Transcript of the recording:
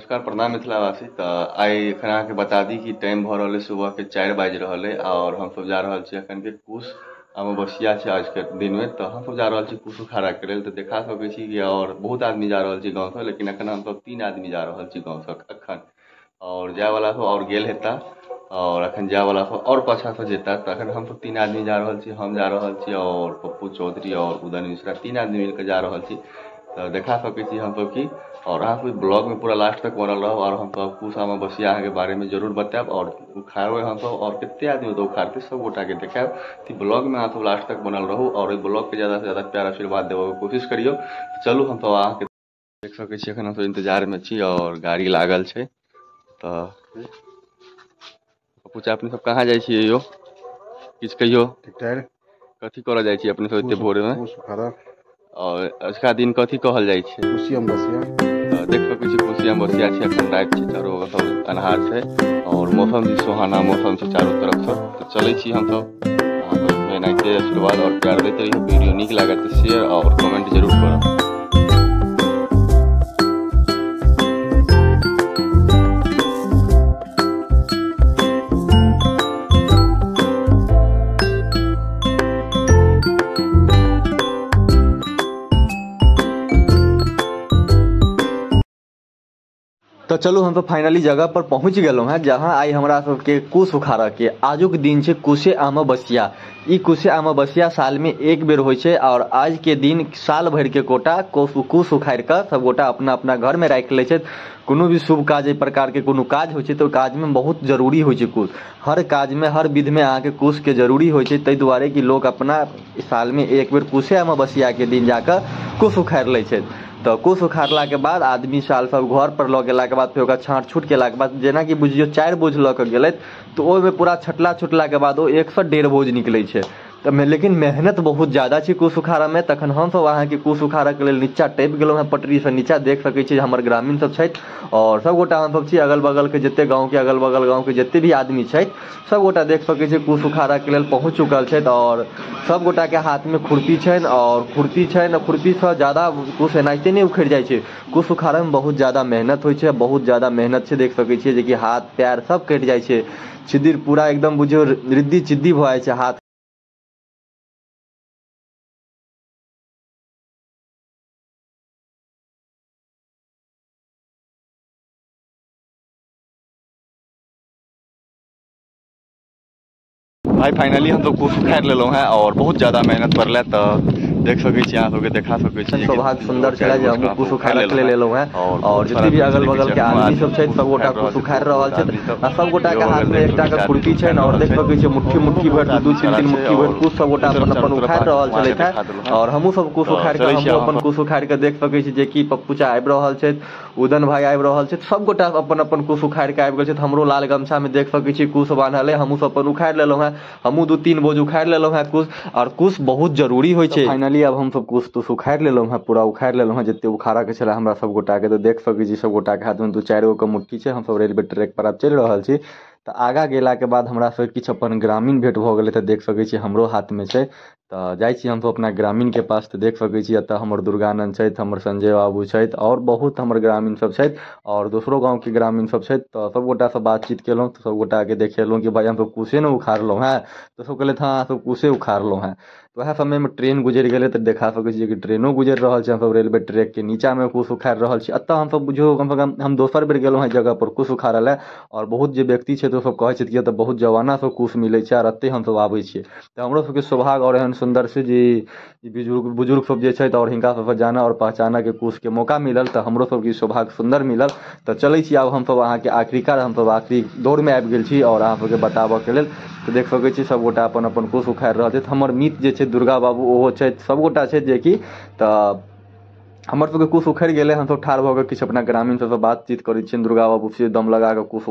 नमस्कार प्रणाम मिथिलावासी। तो आई एखन अहाँके बता दी कि टाइम भ रहा है सुबह के 4 बाजि रहा है और हम सब जा रहा छी एखन के कुश अमावस्या छै आज के दिन में। तो हम सब जा रहा छी कुश उखाड़ा के लेल। तो देखा सकै छी कि और बहुत आदमी जा रहा छी गाँव से, लेकिन एखन हम सब 3 आदमी जा रहा छी गाँव से एखन। और जाए वाला सब और गेल हेता और एखन जाए वाला सब और पाछा से जेता। तो एखन हम सब 3 आदमी जा रहा छी, हम जा रहा छी और पप्पू चौधरी और उदय मिश्रा 3 आदमी मिलकर जा रहा छी। तो देखा सकै छी हम सब की और अहाँ सब ब्लॉग में पूरा लास्ट तक बनल रहो और हम सब कुश अमावस्या के बारे में जरूर बताएब और उखाड़बे हम सब और कितने आदमी तो उखाड़ते सब गोटा के देखाएब। तो ब्लॉग में अहाँ सब लास्ट तक बनल रहू और ब्लॉग के ज़्यादा से ज़्यादा प्यार आशीर्वाद देवे कोशिश करियो। तो चलू हम सब अहाँ के देख सकै छी एखन हम सब इंतजार में छी और गाड़ी लागल छै। तो पूछा अपने सब कहाँ जाइ छियै यो, किछ कहियो कथी करऽ जाइ छी अपने सब एते भोर में और अजुका दिन कथी कहल जाइ छै? कुशी अमावस्या। देख सकै छी कुशी अमावस्या छै, एखन राति छै, चारो बगल सब अन्हार छै और मौसम भी सुहाना मौसम छै चारों तरफ से। तो चलै छी हम सब अहाँ सब एनाहिते आशीर्वाद और प्यार दैते रहियो। वीडियो नीक लागत तो शेयर और कमेंट जरूर करब। तो चलो हम तो फाइनली जगह पर पहुंच गए हैं जहां आई हमरा सबके कुश उखाड़ा के आजुक दिन छै कुशे अमावस्या। ई कुशे अमावस्या साल में एक बेर होइ छै और आज के दिन साल भर के कोटा कुश उखाड़ के सब गोटा अपना अपना घर में राख ले छै। कोनो भी शुभ काज एहि प्रकार के कोनो काज होइ छै तो काज में बहुत जरूरी होइ छै कुश। हर काज में हर विध में अहाँ के कुश के जरूरी होइ छै, ताहि दुआरे कि लोग अपना साल में एक बेर कुशे अमावस्या के दिन जाकर कुश उखाड़ ले छै। तो कुश उखाड़ला के बाद आदमी साल सब घर पर लऽ गेला के बाद फिर छाँट छूट केला के बाद जेना कि बुझियो 4 बोझ लऽ के गेलथि तो ओहिमे पूरा छटला छुटला के बाद वो 1 से 1.5 बोझ निकले छै। तो लेकिन मेहनत बहुत ज्यादा छै कुश उखाड़ा में। तखन हम सब अहाँ के कुश उखाड़ा के लेल नीचा टपि गेलहुँ हैं, पटरी से नीचा देख सकै छी हमर ग्रामीण सब छथि और सब गोटा हम सब छी अगल बगल के जते गाँव के अगल बगल गाँव के जते भी आदमी छथि सब गोटा देख सकै छी कुश उखाड़ा के लेल पहुँच चुकल छथि और सब गोटा के हाथ में खुरपी छनि और खुरपी छनि। खुरपी से ज्यादा कुश एनाहिते नहीं उखड़ि जाइ छै। कुश उखाड़ा में बहुत ज्यादा मेहनत होइ छै, बहुत ज्यादा मेहनत छै। देख सकै छियै जे कि हाथ पैर सब कटि जाइ छै, छिद्र पूरा एकदम बुझियो रिद्धी चिद्धी भऽ जाइ छै हाथ। भाई फाइनली हम तो कुश उखाड़ लेलहुँ हैं और बहुत ज़्यादा मेहनत पड़ल। तो देख सकै छी अहाँ सबके देखा सकै छी सौभाग्य सुंदर छलै जे हम कुश उखाड़े के लेल एलहुँ हैं और जते भी अगल बगल के आदमी सब छथि सब गोटा कुश उखाड़ि रहल छथि आ सब गोटा के हाथ में एकटा के खुरपी छनि और देख सकै छी मुट्ठी मुट्ठी भर 2-3 मुट्ठी भर कुश सब गोटा अपन अपन उखाड़ि रहल छलथि हैं और हमहूँ सब कुश उखाड़ि के हमहूँ अपन कुश उखाड़ि के देख सकै छी जे कि पप्पूचा आबि रहल छथि, उदन भाई आबि रहल छथि, सब गोटा अपन अपन कुश उखाड़ि के आबि गेल छथि। हमरो लाल गमछा में देख सकै छी कुश बान्हल है, हमहूँ सब अपन उखाड़ि लेलहुँ हैं, हमहूँ 2-3 बोझ उखाड़ि लेलहुँ हैं कुश। और कुश बहुत जरूरी होइ छै। फाइनली अब हम सब कुश तुश उखाड़ि लेलहुँ हैं, पूरा उखाड़ि लेलहुँ हैं जते उखाड़ा के छलै हमरा सब गोटा के। तो देख सकै छी सब गोटा के हाथ में 2-4 गो के मुट्ठी छै। हम सब रेलवे ट्रैक पर आब चलि रहल छी। तो आगा गेला के बाद हमरा सब किछु अपन ग्रामीण भेट भऽ गेलै। तो देख सकै छी हमरो हाथ में छै। तो जाइ छी हम सब अपना ग्रामीण के पास। तो देख सकै छी एतऽ हमर दुर्गानंद छथि, हमर संजय बाबू छथि और बहुत हमर ग्रामीण सब छथि और दोसरो गाँव के ग्रामीण सब छथि। तो सब गोटा से बातचीत केलहुँ, तो सब गोटा के देखेलहुँ कि भाई हम सब कुशे ने उखाड़लहुँ हैं। तो सब कहलथि हाँ सब कुशे उखाड़लहुँ हैं। तो वएह समय में ट्रेन गुजरि गेलै। तो देखा सकै छी कि ट्रेनो गुजरि रहल छै, हम सब रेलवे ट्रैक के नीचा में कुश उखाड़ि रहल छी। एतऽ हम सब बुझियो कम से कम हम दोसर बेर गेलहुँ हैं जगह पर कुश उखाड़ऽ ले और बहुत जे व्यक्ति छै तो सब कहै छै कि एतऽ बहुत जवाना सब कुश मिलै छै और एतै हम सब आबै छियै। तो हमरो सबके सौभाग्य और एहन सुंदर से जी बुजुर्ग सब जे छथि और हिनका सबसँ जाना और पहचाना के कुश के मौका मिलल। तो हमरो सबके सौभाग्य सुंदर मिलल। तो चलै छी आब हम सब अहाँ के आखिरकार हम सब आखिरी दौड़ में आबि गेल छी और अहाँ सबके बताबऽ के लेल। तो देख सकै छी सब गोटा अपन अपन कुश उखाड़ि रहल छथि। हमर मित्र जे छै दुर्गा बाबू ओहो छथि, सब गोटा छथि जे कि तऽ हमर सबके कुश उखड़ि गेलै। हम सब ठाढ़ भऽ कऽ किछु अपना ग्रामीण सबसँ बातचीत करै छियनि। दुर्गा बाबू से दम लगा कऽ कुश